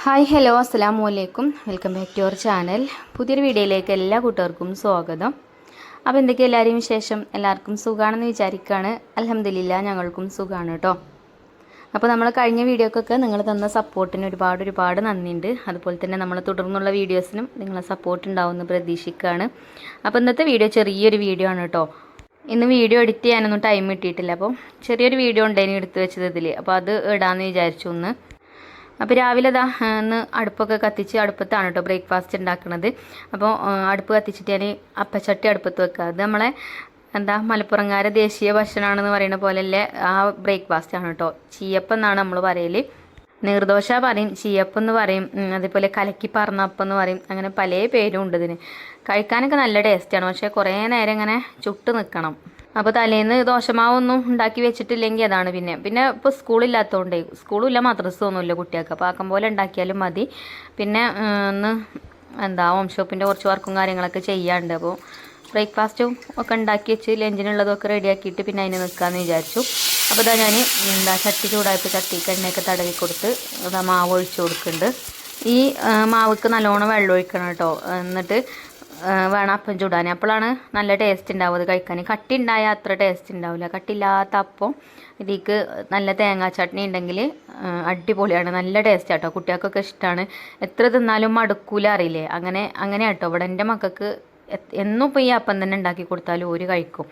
Hi hello അസ്സലാമു അലൈക്കും welcome back to our channel. പുതിയൊരു വീഡിയോയിലേക്ക് എല്ലാ കൂട്ടുകാർക്കും സ്വാഗതം. അപ്പോൾ എന്തൊക്കെ എല്ലാവരെയും വിശേഷം? എല്ലാവർക്കും സുഖമാണെന്ന് വിചാരിക്കുകയാണ്. അൽഹംദുലില്ലാ ഞങ്ങൾക്കും സുഖമാണ് കേട്ടോ. അപ്പോൾ നമ്മൾ കഴിഞ്ഞ വീഡിയോക്കൊക്കെ നിങ്ങൾ തന്ന സപ്പോർട്ടിന് ഒരുപാട് നന്ദിയുണ്ട്. അതുപോലെ തന്നെ നമ്മൾ തുടർന്നുള്ള വീഡിയോസിനും നിങ്ങളെ സപ്പോർട്ട് ഉണ്ടാവുമെന്ന് പ്രതീക്ഷിക്കുകയാണ്. അപ്പോൾ ഇന്നത്തെ വീഡിയോ ചെറിയൊരു വീഡിയോ ആണ് കേട്ടോ. ഇന്ന് വീഡിയോ എഡിറ്റ് ചെയ്യാനൊന്നും ടൈം കിട്ടിയിട്ടില്ല. അപ്പോൾ ചെറിയൊരു വീഡിയോ ഉണ്ടായിരുന്നു എടുത്ത് വെച്ചത് ഇതിൽ. അപ്പോൾ അത് ഇടാമെന്ന് വിചാരിച്ചു ഒന്ന്. അപ്പോൾ രാവിലെ ഇന്ന് അടുപ്പൊക്കെ കത്തിച്ച് അടുപ്പത്താണ് കേട്ടോ ബ്രേക്ക്ഫാസ്റ്റ് ഉണ്ടാക്കുന്നത്. അപ്പോൾ അടുപ്പ് കത്തിച്ചിട്ട് ഞാൻ അപ്പച്ചട്ടി അടുപ്പത്ത് വെക്കുക. അത് നമ്മളെ മലപ്പുറംകാരെ ദേശീയ ഭക്ഷണമാണെന്ന് പറയുന്ന പോലെയല്ലേ ആ ബ്രേക്ക്ഫാസ്റ്റ് ആണ് കേട്ടോ. ചീയപ്പം എന്നാണ് നമ്മൾ പറയൽ. നീർദോശ പറയും, ചീയപ്പം എന്ന് പറയും, അതേപോലെ കലക്കി പറന്നപ്പം എന്ന് പറയും. അങ്ങനെ പല പേരും ഉണ്ട് ഇതിന്. കഴിക്കാനൊക്കെ നല്ല ടേസ്റ്റാണ്. പക്ഷേ കുറേ നേരം ഇങ്ങനെ ചുട്ട് നിൽക്കണം. അപ്പോൾ തലേന്ന് ദോശമാവൊന്നും ഉണ്ടാക്കി വെച്ചിട്ടില്ലെങ്കിൽ അതാണ് പിന്നെ ഇപ്പോൾ സ്കൂളില്ലാത്തതുകൊണ്ടേ, സ്കൂളും ഇല്ല മദ്രസയൊന്നും ഇല്ല കുട്ടികൾക്ക്. അപ്പോൾ ആക്കം പോലെ ഉണ്ടാക്കിയാലും മതി. പിന്നെ ഒന്ന് ഹോം ഷോപ്പിൻ്റെ കുറച്ച് വർക്കും കാര്യങ്ങളൊക്കെ ചെയ്യാറുണ്ട്. അപ്പോൾ ബ്രേക്ക്ഫാസ്റ്റും ഒക്കെ ഉണ്ടാക്കി വെച്ച് ലഞ്ചിനുള്ളതൊക്കെ റെഡിയാക്കിയിട്ട് പിന്നെ അതിന് നിൽക്കാമെന്ന് വിചാരിച്ചു. അപ്പോൾ ഞാൻ ചട്ടി ചൂടായപ്പോൾ ചട്ടിക്ക് എണ്ണയൊക്കെ തടവി കൊടുത്ത് മാവ് ഒഴിച്ചു കൊടുക്കുന്നുണ്ട്. ഈ മാവ്ക്ക് നല്ലോണം വെള്ളം ഒഴിക്കണം കേട്ടോ. എന്നിട്ട് വേണം അപ്പം ചൂടാൻ. അപ്പോഴാണ് നല്ല ടേസ്റ്റ് ഉണ്ടാവും അത് കഴിക്കാൻ. കട്ടി ഉണ്ടായാൽ അത്ര ടേസ്റ്റ് ഉണ്ടാവില്ല. കട്ടിയില്ലാത്ത അപ്പം ഇതിലേക്ക് നല്ല തേങ്ങാ ചട്നി ഉണ്ടെങ്കിൽ അടിപൊളിയാണ്, നല്ല ടേസ്റ്റ് ആട്ടോ. കുട്ടികൾക്കൊക്കെ ഇഷ്ടമാണ്. എത്ര തിന്നാലും മടുക്കൂല അറിയില്ലേ, അങ്ങനെ ആട്ടോ. ഇവിടെ എൻ്റെ മക്കൾക്ക് എന്നും ഇപ്പോൾ ഈ അപ്പം തന്നെ ഉണ്ടാക്കി കൊടുത്താലും ഒരു കഴിക്കും.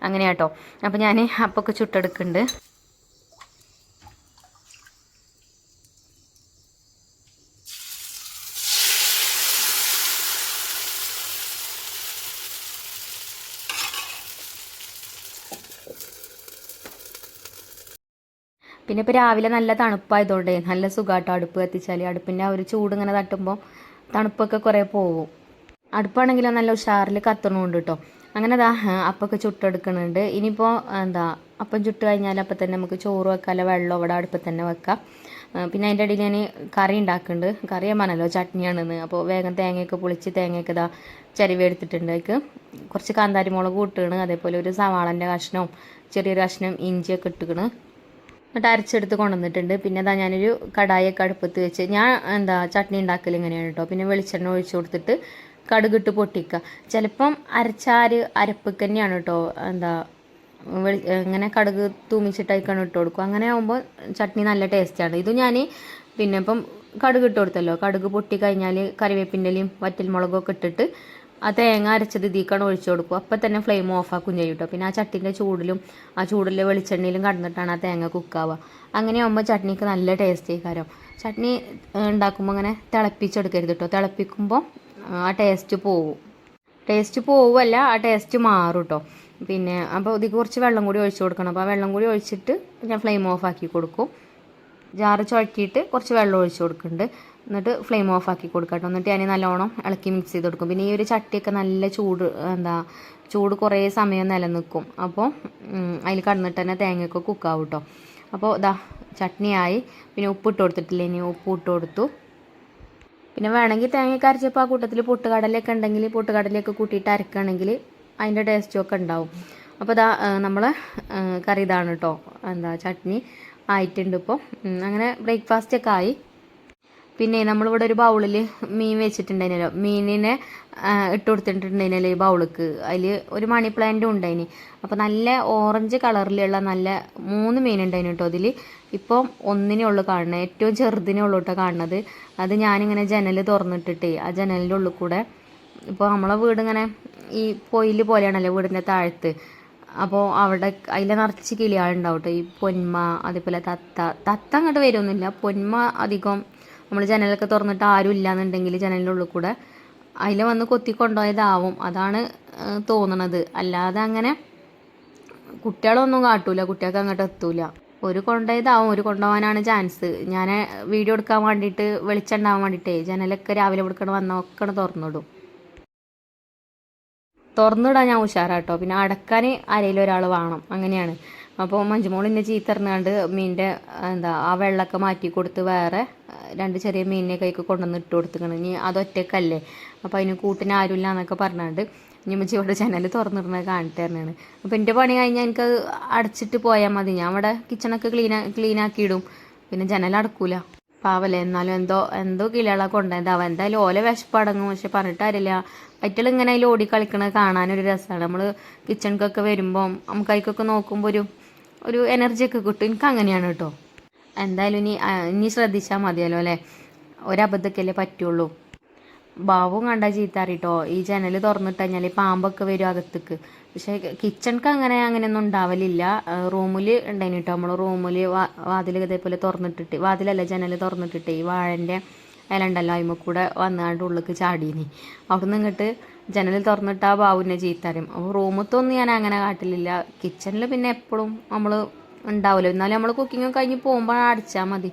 അങ്ങനെ ആട്ടോ. അപ്പോൾ ഞാൻ അപ്പമൊക്കെ ചുട്ടെടുക്കുന്നുണ്ട്. പിന്നെ ഇപ്പോൾ രാവിലെ നല്ല തണുപ്പായതുകൊണ്ടേ നല്ല സുഖമാട്ടോ അടുപ്പ് കത്തിച്ചാൽ. അടുപ്പിൻ്റെ ആ ഒരു ചൂട് ഇങ്ങനെ തട്ടുമ്പോൾ തണുപ്പൊക്കെ കുറേ പോകും. അടുപ്പാണെങ്കിലും നല്ല ഉഷാറിൽ കത്തണമുണ്ട് കേട്ടോ. അങ്ങനെ അപ്പമൊക്കെ ചുട്ടെടുക്കുന്നുണ്ട്. ഇനിയിപ്പോൾ അപ്പം ചുട്ട് കഴിഞ്ഞാൽ അപ്പം തന്നെ നമുക്ക് ചോറ് വെക്കാമല്ലോ, വെള്ളം അവിടെ അടുപ്പിൽ തന്നെ വെക്കാം. പിന്നെ അതിൻ്റെ ഇടയിൽ ഞാൻ കറി ഉണ്ടാക്കുന്നുണ്ട്. കറി ഞാൻ പറഞ്ഞല്ലോ ചട്നിയാണെന്ന്. അപ്പോൾ വേഗം തേങ്ങയൊക്കെ പൊളിച്ച് തേങ്ങയൊക്കെ ചിരവി എടുത്തിട്ടുണ്ട്. അതിക്ക് കുറച്ച് കാന്താരി മുളക് ഇട്ടുകണ്, അതേപോലെ ഒരു സവാളൻ്റെ കഷ്ണവും ചെറിയൊരു കഷ്ണം ഇഞ്ചിയൊക്കെ ഇട്ടുകണ്. എന്നിട്ട് അരച്ചെടുത്ത് കൊണ്ടുവന്നിട്ടുണ്ട്. പിന്നെ ഞാനൊരു കടായൊക്കെ അടുപ്പത്ത് വെച്ച് ഞാൻ ചട്നി ഉണ്ടാക്കൽ ഇങ്ങനെയാണ് കേട്ടോ. പിന്നെ വെളിച്ചെണ്ണ ഒഴിച്ചു കൊടുത്തിട്ട് കടുകിട്ട് പൊട്ടിക്കുക. ചിലപ്പം അരപ്പൊക്കെ തന്നെയാണ് കേട്ടോ. ഇങ്ങനെ കടുക് തൂമിച്ചിട്ടായിക്കാണ് ഇട്ട് കൊടുക്കും. അങ്ങനെ ആകുമ്പോൾ ചട്നി നല്ല ടേസ്റ്റാണ്. ഇത് ഞാൻ പിന്നെ ഇപ്പം കടുക് ഇട്ട് കൊടുത്തല്ലോ, കടുക് പൊട്ടി കഴിഞ്ഞാൽ കറിവേപ്പിൻ്റെലയും വറ്റൽമുളകൊക്കെ ഇട്ടിട്ട് ആ തേങ്ങ അരച്ചത് ഇതിക്കാണ് ഒഴിച്ചു കൊടുക്കും. അപ്പം തന്നെ ഫ്ലെയിം ഓഫാക്കും ചെയ്യും കേട്ടോ. പിന്നെ ആ ചട്ടിൻ്റെ ചൂടിലെ വെളിച്ചെണ്ണയിലും കടന്നിട്ടാണ് ആ തേങ്ങ കുക്കാവുക. അങ്ങനെ ആകുമ്പോൾ ചട്നിക്ക് നല്ല ടേസ്റ്റ് ആയിക്കാരം. ചട്നി ഉണ്ടാക്കുമ്പോൾ അങ്ങനെ തിളപ്പിച്ചെടുക്കരുത് കേട്ടോ. തിളപ്പിക്കുമ്പോൾ ആ ടേസ്റ്റ് പോവുമല്ല, ആ ടേസ്റ്റ് മാറും കേട്ടോ. പിന്നെ അപ്പോൾ ഇതിക്ക് കുറച്ച് വെള്ളം കൂടി ഒഴിച്ചു കൊടുക്കണം. അപ്പോൾ ആ വെള്ളം കൂടി ഒഴിച്ചിട്ട് ഞാൻ ഫ്ലെയിം ഓഫാക്കി കൊടുക്കും. ജാറ് ചുഴറ്റിയിട്ട് കുറച്ച് വെള്ളം ഒഴിച്ചു കൊടുക്കുന്നുണ്ട്. എന്നിട്ട് ഫ്ലെയിം ഓഫാക്കി കൊടുക്കാം കേട്ടോ. എന്നിട്ട് ഞാൻ നല്ലോണം ഇളക്കി മിക്സ് ചെയ്ത് കൊടുക്കും. പിന്നെ ഈ ഒരു ചട്ടിയൊക്കെ നല്ല ചൂട് കുറേ സമയം നിലനിൽക്കും. അപ്പോൾ അതിൽ കടന്നിട്ട് തന്നെ തേങ്ങയൊക്കെ കുക്കാവും കേട്ടോ. അപ്പോൾ ചട്നിയായി. പിന്നെ ഉപ്പിട്ട് കൊടുത്തിട്ടില്ല, ഇനി ഉപ്പ് ഇട്ട് കൊടുത്തു. പിന്നെ വേണമെങ്കിൽ തേങ്ങയൊക്കെ അരച്ചപ്പോൾ ആ കൂട്ടത്തിൽ പൊട്ടുകടലയൊക്കെ ഉണ്ടെങ്കിൽ പൊട്ടുകടലയൊക്കെ കൂട്ടിയിട്ട് അരക്കുകയാണെങ്കിൽ അതിൻ്റെ ടേസ്റ്റും ഒക്കെ ഉണ്ടാവും. അപ്പോൾ നമ്മളെ കറി ഇതാണ് കേട്ടോ. ചട്നി ആയിട്ടുണ്ട് ഇപ്പോൾ. അങ്ങനെ ബ്രേക്ക്ഫാസ്റ്റൊക്കെ ആയി. പിന്നെ നമ്മളിവിടെ ഒരു ബൗളിൽ മീൻ വെച്ചിട്ടുണ്ടായിരുന്നല്ലോ, മീനിനെ ഇട്ട് കൊടുത്തിട്ടുണ്ടായിരുന്നല്ലോ ഈ ബൗളിക്ക്. അതിൽ ഒരു മണി പ്ലാന്റും ഉണ്ടായിന്. അപ്പോൾ നല്ല ഓറഞ്ച് കളറിലുള്ള നല്ല 3 മീനുണ്ടായിന് കേട്ടോ അതിൽ. ഇപ്പം ഒന്നിനേ ഉള്ളൂ കാണുന്നത്, ഏറ്റവും ചെറുതിനേ ഉള്ളൂ കേട്ടോ കാണുന്നത്. അത് ഞാനിങ്ങനെ ജനൽ തുറന്നിട്ടിട്ടേ ആ ജനലിൻ്റെ ഉള്ളിൽ കൂടെ, ഇപ്പോൾ നമ്മളെ വീടിങ്ങനെ ഈ പൊയിൽ പോലെയാണല്ലോ വീടിൻ്റെ താഴത്ത്. അപ്പോൾ അവിടെ അതിൽ നിറച്ച് കിളികളുണ്ടാവും കേട്ടോ. ഈ പൊന്മ, അതേപോലെ തത്ത അങ്ങോട്ട് വരുമൊന്നുമില്ല. പൊന്മ അധികം നമ്മൾ ജനലൊക്കെ തുറന്നിട്ട് ആരും ഇല്ലയെന്നുണ്ടെങ്കിൽ ജനലിൻ്റെ ഉള്ളിൽ കൂടെ അതിൽ വന്ന് കൊത്തി കൊണ്ടുപോയതാവും, അതാണ് തോന്നണത്. അല്ലാതെ അങ്ങനെ കുട്ടികളൊന്നും കാട്ടൂല, കുട്ടികൾക്ക് അങ്ങോട്ട് എത്തൂല. ഒരു കൊണ്ടുപോയതാവും, ഒരു കൊണ്ടുപോകാനാണ് ചാൻസ്. ഞാൻ വീഡിയോ എടുക്കാൻ വേണ്ടിയിട്ട് വെളിച്ചമുണ്ടാവാൻ വേണ്ടിയിട്ടേ ജനലൊക്കെ രാവിലെ കൊടുക്കണം വന്നാൽ ഒക്കെ തുറന്നിടാൻ ഞാൻ ഉഷാറാട്ടോ. പിന്നെ അടക്കാൻ ആരെങ്കിലും ഒരാൾ വേണം, അങ്ങനെയാണ്. അപ്പോൾ മഞ്ജുമോൾ എന്നെ ചീത്തറിഞ്ഞാണ്ട് മീനിൻ്റെ ആ വെള്ളമൊക്കെ മാറ്റി കൊടുത്ത് വേറെ 2 ചെറിയ മീനിനെ കൈക്ക് കൊണ്ടുവന്ന് ഇട്ട് കൊടുത്തിക്കണം. ഇനി അതൊറ്റക്കല്ലേ, അപ്പോൾ അതിന് കൂട്ടിന് ആരുമില്ല എന്നൊക്കെ പറഞ്ഞാണ്ട് ഇനിമച്ചി ഇവിടെ ജനൽ തുറന്നിടുന്നത് കാണിട്ട് തന്നെയാണ്. അപ്പോൾ എൻ്റെ പണി കഴിഞ്ഞാൽ എനിക്കത് അടച്ചിട്ട് പോയാൽ മതി. ഞാൻ ഇവിടെ കിച്ചണൊക്കെ ക്ലീനാക്കിയിടും. പിന്നെ ജനൽ അടക്കൂല. പാവല്ലേ, എന്നാലും എന്തോ എന്തോ കിളികളെ കൊണ്ടുപോയതാവും. എന്തായാലും ഓല വിശപ്പടങ്ങും. പക്ഷെ പറഞ്ഞിട്ട് കാര്യമില്ല, പറ്റൽ ഇങ്ങനെ അതിൽ ഓടി കളിക്കണത് കാണാനൊരു രസമാണ്. നമ്മൾ കിച്ചണിക്കൊക്കെ വരുമ്പം നമുക്ക് അതിക്കൊക്കെ നോക്കുമ്പോൾ ഒരു എനർജിയൊക്കെ കിട്ടും. എനിക്ക് അങ്ങനെയാണ് കേട്ടോ. എന്തായാലും ഇനി ശ്രദ്ധിച്ചാൽ മതിയല്ലോ അല്ലേ, ഒരബദ്ധക്കല്ലേ പറ്റുള്ളൂ. ബാവും കണ്ടാൽ ചീത്ത അറിയിട്ടോ, ഈ ജനൽ തുറന്നിട്ട് കഴിഞ്ഞാൽ പാമ്പൊക്കെ വരും അകത്തേക്ക്. പക്ഷേ കിച്ചണിക്ക് അങ്ങനെയൊന്നും ഉണ്ടാവലില്ല. റൂമിൽ ഉണ്ടായിന് കേട്ടോ, നമ്മൾ റൂമിൽ വാതിൽ ഇതേപോലെ തുറന്നിട്ടിട്ട്, വാതിലല്ല ജനൽ തുറന്നിട്ടിട്ട് ഈ വാഴൻ്റെ ഇല ഉണ്ടല്ലോ അതിമ്മ കൂടെ വന്നാണ്ട് ഉള്ളിലേക്ക് ചാടീനി. അവിടെ നിന്ന് ഇങ്ങോട്ട് ജനൽ തുറന്നിട്ട് ആ ബാവുവിനെ ചീത്ത അറിയും. അപ്പോൾ റൂമത്തൊന്നും ഞാൻ അങ്ങനെ കാട്ടിലില്ല. കിച്ചണിൽ പിന്നെ എപ്പോഴും നമ്മൾ ഉണ്ടാവുമല്ലോ, എന്നാലും നമ്മൾ കുക്കിങ് കഴിഞ്ഞ് പോകുമ്പോൾ അടിച്ചാൽ മതി.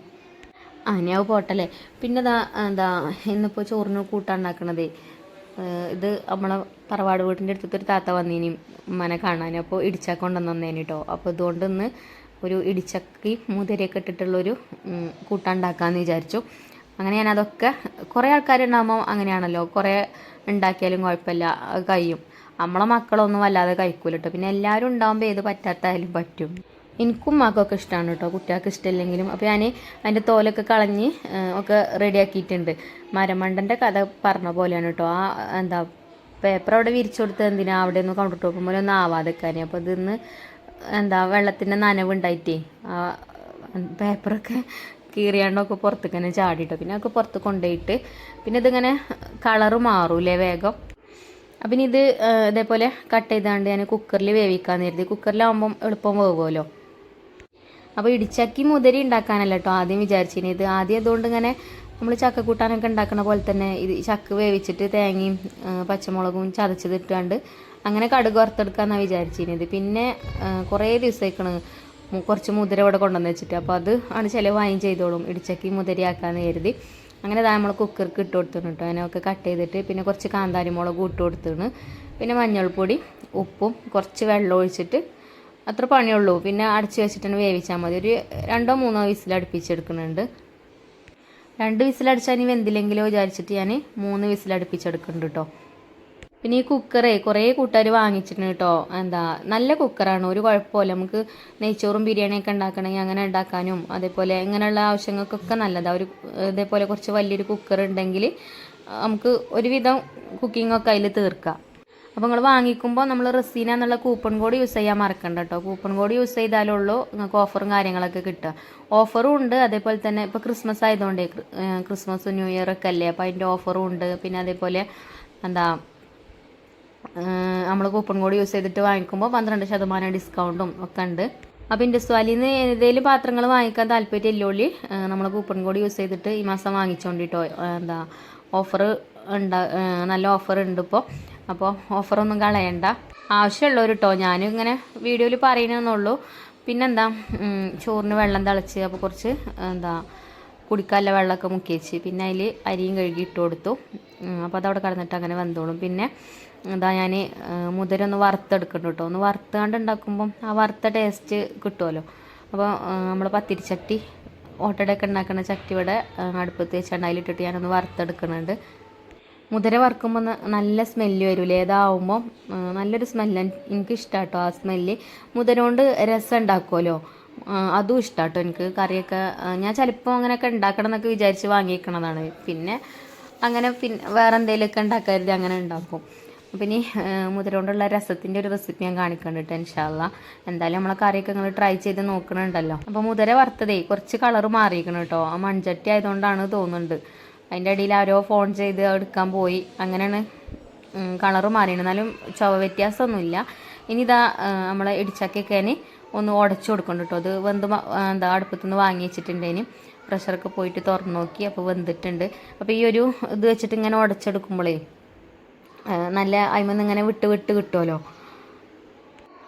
ഞാൻ പോട്ടല്ലേ. പിന്നെ എന്താ ഇന്നിപ്പോൾ ചോറിന് കൂട്ടാണ്ടാക്കണതേ, ഇത് നമ്മളെ തറവാട് വീട്ടിൻ്റെ അടുത്തൊരു താത്ത വന്നീനി ഉമ്മനെ കാണാൻ. അപ്പോൾ ഇടിച്ചക്ക കൊണ്ടുവന്ന് തന്നേനി കേട്ടോ. അപ്പോൾ ഇതുകൊണ്ട് ഇന്ന് ഒരു ഇടിച്ചക്കി മുതിരയൊക്കെ ഇട്ടിട്ടുള്ളൊരു കൂട്ടാണ്ടാക്കാമെന്ന് വിചാരിച്ചു. അങ്ങനെ ഞാനതൊക്കെ, കുറേ ആൾക്കാരുണ്ടാകുമ്പോൾ അങ്ങനെയാണല്ലോ, കുറേ ഉണ്ടാക്കിയാലും കുഴപ്പമില്ല, അത് കഴിയും. നമ്മളെ മക്കളൊന്നും വല്ലാതെ കഴിക്കൂല കേട്ടോ. പിന്നെ എല്ലാവരും ഉണ്ടാകുമ്പോൾ ഏത് പറ്റാത്തായാലും പറ്റും. എനിക്കും മക്കൾക്ക് ഇഷ്ടമാണ് കേട്ടോ, കുട്ടികൾക്ക് ഇഷ്ടമില്ലെങ്കിലും. അപ്പോൾ ഞാൻ അതിൻ്റെ തോലൊക്കെ കളഞ്ഞ് ഒക്കെ റെഡിയാക്കിയിട്ടുണ്ട്. മരമണ്ടൻ്റെ കഥ പറഞ്ഞ പോലെയാണ് കേട്ടോ. എന്താ പേപ്പർ അവിടെ വിരിച്ചു കൊടുത്തത് എന്തിനാ, അവിടെ ഒന്ന് കൗണ്ടർ ടോപ്പ് പോലെ ഒന്നും ആവാതെ വെക്കാൻ. അപ്പോൾ ഇതിന്ന് എന്താ വെള്ളത്തിൻ്റെ നനവുണ്ടായിട്ടേ ആ പേപ്പറൊക്കെ കീറിയാണ്ടൊക്കെ പുറത്തേക്ക് തന്നെ ചാടിയിട്ടോ. പിന്നെ അതൊക്കെ പുറത്ത് കൊണ്ടുപോയിട്ട് പിന്നെ ഇതിങ്ങനെ കളറ് മാറൂലേ വേഗം. അപ്പം ഇനി ഇത് ഇതേപോലെ കട്ട് ചെയ്താണ്ട് ഞാൻ കുക്കറിൽ വേവിക്കാമെന്ന് കരുതി. കുക്കറിലാവുമ്പം എളുപ്പം വേവുമല്ലോ. അപ്പോൾ ഇടിച്ചക്കി മുതിരി ഉണ്ടാക്കാനല്ല കേട്ടോ ആദ്യം വിചാരിച്ചിന്. ഇത് ആദ്യം അതുകൊണ്ട് ഇങ്ങനെ നമ്മൾ ചക്ക കൂട്ടാനൊക്കെ ഉണ്ടാക്കുന്ന പോലെ തന്നെ ഇത് ചക്ക വേവിച്ചിട്ട് തേങ്ങയും പച്ചമുളകും ചതച്ചതിട്ടാണ്ട് അങ്ങനെ കടുക് വറുത്തെടുക്കാമെന്നാണ് വിചാരിച്ചിരുന്നത്. പിന്നെ കുറേ ദിവസമായിക്കണ് കുറച്ച് മുതിര ഇവിടെ കൊണ്ടുവന്ന് വെച്ചിട്ട്. അപ്പോൾ അത് ആണ് ചിലവായും ചെയ്തോളും, ഇടിച്ചക്കി മുതിരയാക്കാമെന്ന് കരുതി. അങ്ങനെ നമ്മൾ കുക്കർക്ക് ഇട്ട് കൊടുത്തിട്ടുണ്ട് കേട്ടോ. അതിനൊക്കെ കട്ട് ചെയ്തിട്ട് പിന്നെ കുറച്ച് കാന്താരി മുളക് ഇട്ട് കൊടുത്തിട്ട് പിന്നെ മഞ്ഞൾപ്പൊടി ഉപ്പും കുറച്ച് വെള്ളം ഒഴിച്ചിട്ട് അത്ര പണിയുള്ളൂ. പിന്നെ അടച്ച് വെച്ചിട്ട് വേവിച്ചാൽ മതി. ഒരു 2-3 വിസിൽ അടുപ്പിച്ചെടുക്കുന്നുണ്ട്. 2 വിസിലടിച്ചാൽ ഇനി വെന്തില്ലെങ്കിലോ വിചാരിച്ചിട്ട് ഞാൻ 3 വിസിൽ അടുപ്പിച്ചെടുക്കുന്നുണ്ട് കേട്ടോ. പിന്നെ ഈ കുക്കറേ കുറേ കൂട്ടുകാർ വാങ്ങിച്ചിട്ടുണ്ട് കേട്ടോ. എന്താ നല്ല കുക്കറാണ്, ഒരു കുഴപ്പമില്ല. നമുക്ക് നെയ്ച്ചോറും ബിരിയാണിയൊക്കെ ഉണ്ടാക്കണമെങ്കിൽ അങ്ങനെ ഉണ്ടാക്കാനും അതേപോലെ ഇങ്ങനെയുള്ള ആവശ്യങ്ങൾക്കൊക്കെ നല്ലതാണ്. ഇതേപോലെ കുറച്ച് വലിയൊരു കുക്കർ ഉണ്ടെങ്കിൽ നമുക്ക് ഒരുവിധം കുക്കിങ്ങൊക്കെ അതിൽ തീർക്കാം. അപ്പോൾ നിങ്ങൾ വാങ്ങിക്കുമ്പോൾ നമ്മൾ റസീന എന്നുള്ള കൂപ്പൺ കോഡ് യൂസ് ചെയ്യാൻ മറക്കണ്ട കേട്ടോ. കൂപ്പൺ കോഡ് യൂസ് ചെയ്താലുള്ളൂ നിങ്ങൾക്ക് ഓഫറും കാര്യങ്ങളൊക്കെ കിട്ടുക. ഓഫറും ഉണ്ട്, അതേപോലെ തന്നെ ഇപ്പോൾ ക്രിസ്മസ് ആയതുകൊണ്ടേ ക്രിസ്മസ് ന്യൂ ഇയർ ഒക്കെ അല്ലേ, അപ്പോൾ അതിൻ്റെ ഓഫറും ഉണ്ട്. പിന്നെ അതേപോലെ എന്താ നമ്മൾ കൂപ്പൺ കോഡ് യൂസ് ചെയ്തിട്ട് വാങ്ങിക്കുമ്പോൾ 12% ഡിസ്കൗണ്ടും ഒക്കെ ഉണ്ട്. അപ്പോൾ ഇൻഡസ് വാലിയിൽ നിന്ന് ഏതെങ്കിലും പാത്രങ്ങൾ വാങ്ങിക്കാൻ താല്പര്യമില്ലോളി നമ്മൾ കൂപ്പൺ കോഡ് യൂസ് ചെയ്തിട്ട് ഈ മാസം വാങ്ങിച്ചോണ്ടിട്ടോ. എന്താ ഓഫർ നല്ല ഓഫർ ഉണ്ട് ഇപ്പോൾ. അപ്പോൾ ഓഫറൊന്നും കളയണ്ട, ആവശ്യമുള്ളവർ കേട്ടോ. ഞാനും ഇങ്ങനെ വീഡിയോയിൽ പറയണമെന്നുള്ളൂ. പിന്നെന്താ ചോറിന് വെള്ളം തിളച്ച് അപ്പോൾ കുറച്ച് എന്താ കുടിക്കാനുള്ള വെള്ളമൊക്കെ മുക്കി വെച്ച് പിന്നെ അതിൽ അരിയും കഴുകി ഇട്ട് കൊടുത്തു. അപ്പോൾ അതവിടെ കിടന്നിട്ട് അങ്ങനെ വെന്തോളും. പിന്നെ എന്താ ഞാൻ മുതിര ഒന്ന് വറുത്തെടുക്കണം കേട്ടോ. ഒന്ന് വറുത്താണ്ട് ഉണ്ടാക്കുമ്പം ആ വറുത്ത ടേസ്റ്റ് കിട്ടുമല്ലോ. അപ്പോൾ നമ്മൾ പത്തിരിച്ചട്ടി ഓട്ടടയൊക്കെ ഉണ്ടാക്കുന്ന ചട്ടി ഇവിടെ അടുപ്പത്ത് വെച്ചാണ്ട് അതിലിട്ടിട്ട് ഞാനൊന്ന് വറുത്തെടുക്കുന്നുണ്ട്. മുതിര വറുക്കുമ്പോൾ നല്ല സ്മെല്ല് വരില്ലേ, ഏതാവുമ്പോൾ നല്ലൊരു സ്മെല്ല് എനിക്കിഷ്ടം കേട്ടോ. ആ സ്മെല്ല് മുതിര കൊണ്ട് രസം ഉണ്ടാക്കുമല്ലോ, അതും ഇഷ്ടം കേട്ടോ എനിക്ക്. കറിയൊക്കെ ഞാൻ ചിലപ്പോൾ അങ്ങനെയൊക്കെ ഉണ്ടാക്കണം എന്നൊക്കെ വിചാരിച്ച് വാങ്ങിക്കണതാണ്. പിന്നെ അങ്ങനെ വേറെ എന്തെങ്കിലുമൊക്കെ ഉണ്ടാക്കരുത് അങ്ങനെ ഉണ്ടാക്കും. പിന്നെ മുതിര കൊണ്ടുള്ള രസത്തിൻ്റെ ഒരു റെസിപ്പി ഞാൻ കാണിക്കുന്നുണ്ട് കേട്ടോ ഇൻഷാ അള്ളാ. എന്തായാലും നമ്മളെ കറിയൊക്കെ നിങ്ങൾ ട്രൈ ചെയ്ത് നോക്കണുണ്ടല്ലോ. അപ്പോൾ മുതിര വറുത്തതേ കുറച്ച് കളറ് മാറിയിരിക്കണം കേട്ടോ. ആ മൺചട്ടി ആയതുകൊണ്ടാണ് തോന്നുന്നുണ്ട്. അതിൻ്റെ ഇടയിൽ ആരോ ഫോൺ ചെയ്ത് എടുക്കാൻ പോയി, അങ്ങനെയാണ് കളറ് മാറിയാണ്. എന്നാലും ചുവ വ്യത്യാസമൊന്നുമില്ല. ഇനി ഇതാ നമ്മളെ ഇടിച്ചക്കൊക്കെ ഒന്ന് ഉടച്ചു കൊടുക്കണം കേട്ടോ. അത് വെന്ത് എന്താ അടുപ്പത്തുനിന്ന് വാങ്ങി വെച്ചിട്ടുണ്ടേന് പ്രഷറൊക്കെ പോയിട്ട് തുറന്നു നോക്കി, അപ്പോൾ വെന്തിട്ടുണ്ട്. അപ്പോൾ ഈ ഒരു ഇത് വെച്ചിട്ട് ഇങ്ങനെ ഉടച്ചെടുക്കുമ്പോഴേ നല്ല അയിമന്ന് ഇങ്ങനെ വിട്ട് വിട്ട് കിട്ടുമല്ലോ.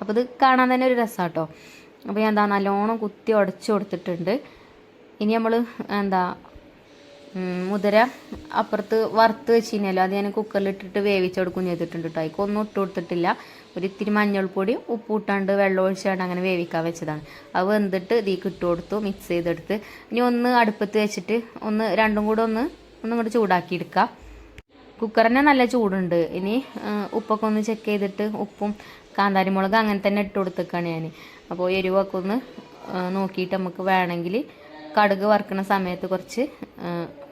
അപ്പോൾ ഇത് കാണാൻ തന്നെ ഒരു രസമാണ് കേട്ടോ. അപ്പോൾ ഞാൻ എന്താ നല്ലോണം കുത്തി ഉടച്ചു കൊടുത്തിട്ടുണ്ട്. ഇനി നമ്മൾ എന്താ മുതിര അപ്പുറത്ത് വറുത്ത് വെച്ചിരുന്നല്ലോ, അത് ഞാൻ കുക്കറിലിട്ടിട്ട് വേവിച്ചെടുക്കും ചെയ്തിട്ടുണ്ട് കേട്ടോ. അതിക്കൊന്നും ഇട്ട് കൊടുത്തിട്ടില്ല. ഒരു ഇത്തിരി മഞ്ഞൾപ്പൊടി ഉപ്പ് ഇട്ടാണ്ട് വെള്ളം ഒഴിച്ചാണ്ട് അങ്ങനെ വേവിക്കാൻ വെച്ചതാണ്. അത് വെന്തിട്ട് ഇതിലേക്ക് ഇട്ട് കൊടുത്തു, മിക്സ് ചെയ്തെടുത്ത് ഇനി ഒന്ന് അടുപ്പത്ത് വെച്ചിട്ട് രണ്ടും കൂടെ ഒന്നും കൂടെ ചൂടാക്കി എടുക്കാം. കുക്കറിന് നല്ല ചൂടുണ്ട്. ഇനി ഉപ്പൊക്കെ ഒന്ന് ചെക്ക് ചെയ്തിട്ട് ഉപ്പും കാന്താരി മുളക് അങ്ങനെ തന്നെ ഇട്ട് കൊടുത്തേക്കാണ് ഞാൻ. അപ്പോൾ എരിവൊക്കെ ഒന്ന് നോക്കിയിട്ട് നമുക്ക് വേണമെങ്കിൽ കടുക് വറുക്കുന്ന സമയത്ത് കുറച്ച്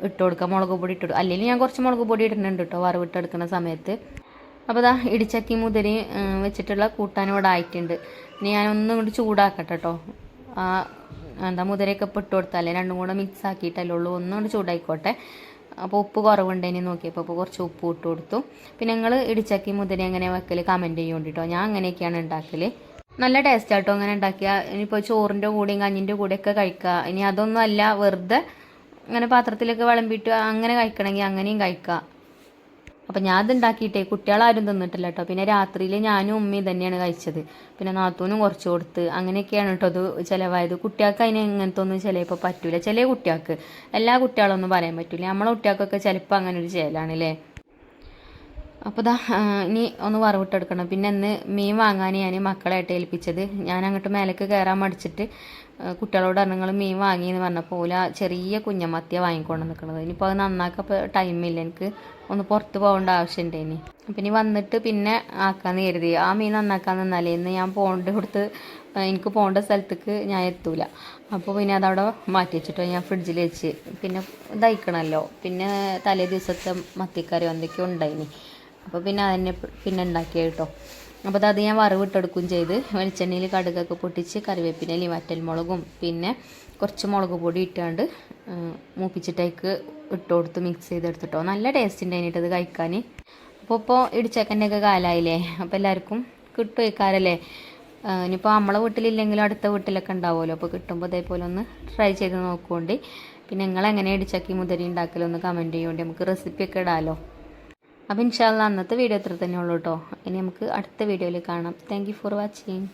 ഇട്ട് കൊടുക്കുക, മുളക് പൊടി ഇട്ട് കൊടുക്കുക. അല്ലെങ്കിൽ ഞാൻ കുറച്ച് മുളക് പൊടി ഇടുന്നുണ്ട് കേട്ടോ വറവിട്ടെടുക്കുന്ന സമയത്ത്. അപ്പോൾ ഇതാ ഇടിച്ചക്കി മുതിരി വെച്ചിട്ടുള്ള കൂട്ടാൻ ഇവിടെ ആയിട്ടുണ്ട്. ഇനി ഞാനൊന്നും കൊണ്ട് ചൂടാക്കട്ടെ കേട്ടോ. എന്താ മുതിരയൊക്കെ ഇട്ട് കൊടുത്താലേ രണ്ടും കൂടെ മിക്സ് ആക്കിയിട്ടല്ലേ ഉള്ളൂ. ഒന്നുകൊണ്ട് ചൂടായിക്കോട്ടെ. അപ്പോൾ ഉപ്പ് കുറവുണ്ടെന്ന് നോക്കിയപ്പോൾ അപ്പോൾ കുറച്ച് ഉപ്പ് ഇട്ട് കൊടുത്തു. പിന്നെ നിങ്ങൾ ഇടിച്ചക്കി മുതിര എങ്ങനെ വെക്കൽ കമൻറ്റ് ചെയ്യുന്നുണ്ട് കേട്ടോ. ഞാൻ അങ്ങനെയൊക്കെയാണ് ഉണ്ടാക്കൽ. നല്ല ടേസ്റ്റ് ആട്ടോ അങ്ങനെ ഉണ്ടാക്കിയാൽ. ഇനിയിപ്പോൾ ചോറിൻ്റെ കൂടെയും കഞ്ഞിൻ്റെ കൂടെയൊക്കെ കഴിക്കുക. ഇനി അതൊന്നും അല്ല, വെറുതെ അങ്ങനെ പാത്രത്തിലൊക്കെ വിളമ്പിയിട്ട് അങ്ങനെ കഴിക്കണമെങ്കിൽ അങ്ങനെയും കഴിക്കുക. അപ്പം ഞാൻ അതുണ്ടാക്കിയിട്ടേ കുട്ടികളാരും തിന്നിട്ടില്ല കേട്ടോ. പിന്നെ രാത്രിയിൽ ഞാനും ഉമ്മയും തന്നെയാണ് കഴിച്ചത്. പിന്നെ നാത്തൂനും കുറച്ച് കൊടുത്ത് അങ്ങനെയൊക്കെയാണ് കേട്ടോ അത് ചിലവായത്. കുട്ടികൾക്ക് അതിന് ഇങ്ങനത്തെ ഒന്നും ചിലപ്പോൾ പറ്റൂല. ചില കുട്ടികൾക്ക്, എല്ലാ കുട്ടികളൊന്നും പറയാൻ പറ്റില്ല. നമ്മളെ കുട്ടികൾക്കൊക്കെ ചിലപ്പോൾ അങ്ങനെ ഒരു ചേലാണല്ലേ. അപ്പോൾ ഇതാ ഇനി ഒന്ന് വറവിട്ടെടുക്കണം. പിന്നെ ഇന്ന് മീൻ വാങ്ങാൻ ഞാൻ മക്കളായിട്ട് ഏൽപ്പിച്ചത്. ഞാൻ അങ്ങോട്ട് മേലേക്ക് കയറാൻ മടിച്ചിട്ട് കുട്ടികളോട് നിങ്ങൾ മീൻ വാങ്ങിയെന്ന് പറഞ്ഞപ്പോൾ ഓല ചെറിയ കുഞ്ഞമത്തിയ വാങ്ങിക്കൊണ്ട് നിൽക്കുന്നത്. ഇനിയിപ്പോൾ അത് നന്നാക്കപ്പോൾ ടൈമില്ല, എനിക്ക് ഒന്ന് പുറത്ത് പോകേണ്ട ആവശ്യമുണ്ട്. ഇനി അപ്പം ഇനി വന്നിട്ട് പിന്നെ ആക്കാമെന്ന് കരുതി. ആ മീൻ നന്നാക്കാൻ നിന്നാലേ ഇന്ന് ഞാൻ പോകേണ്ട കൊടുത്ത് എനിക്ക് പോകേണ്ട സ്ഥലത്തേക്ക് ഞാൻ എത്തൂല. അപ്പോൾ പിന്നെ അതവിടെ മാറ്റി വെച്ചിട്ടോ ഞാൻ ഫ്രിഡ്ജിൽ വെച്ച്. പിന്നെ ഇതായിക്കണമല്ലോ. പിന്നെ തലേ ദിവസത്തെ മത്തിക്കറി എന്തൊക്കെയോ ഉണ്ടായിനി. അപ്പോൾ പിന്നെ അതിനെ പിന്നെ ഉണ്ടാക്കിയത് കേട്ടോ. അപ്പോൾ അത് ഞാൻ വറവിട്ടെടുക്കുകയും ചെയ്ത് വെളിച്ചെണ്ണയിൽ കടുകൊക്കെ പൊട്ടിച്ച് കറിവേപ്പിനയിലും വറ്റൽമുളകും പിന്നെ കുറച്ച് മുളക് പൊടി ഇട്ടാണ്ട് മൂപ്പിച്ചിട്ടേക്ക് ഇട്ട് കൊടുത്ത് മിക്സ് ചെയ്തെടുത്തിട്ടോ. നല്ല ടേസ്റ്റ് ഉണ്ടായിട്ട് അത് കഴിക്കാൻ. അപ്പോൾ ഇടിച്ചക്കൻ്റെ ഒക്കെ കാലമായില്ലേ. അപ്പോൾ എല്ലാവർക്കും കിട്ടും വയ്ക്കാറല്ലേ. ഇനിയിപ്പോൾ നമ്മളെ വീട്ടിലില്ലെങ്കിലും അടുത്ത വീട്ടിലൊക്കെ ഉണ്ടാവുമല്ലോ. അപ്പോൾ കിട്ടുമ്പോൾ ഇതേപോലെ ഒന്ന് ട്രൈ ചെയ്ത് നോക്കുകൊണ്ട്. പിന്നെ നിങ്ങളെങ്ങനെ ഇടിച്ചക്കി മുതിരി ഉണ്ടാക്കലൊന്ന് കമൻറ്റ് ചെയ്യുകൊണ്ട് നമുക്ക് റെസിപ്പിയൊക്കെ ഇടാമല്ലോ. അപ്പോൾ ഇൻഷാ അല്ലാഹ് അന്നത്തെ വീഡിയോ ഇത്ര തന്നെ ഉള്ളൂ കേട്ടോ. ഇനി നമുക്ക് അടുത്ത വീഡിയോയിൽ കാണാം. Thank you for watching.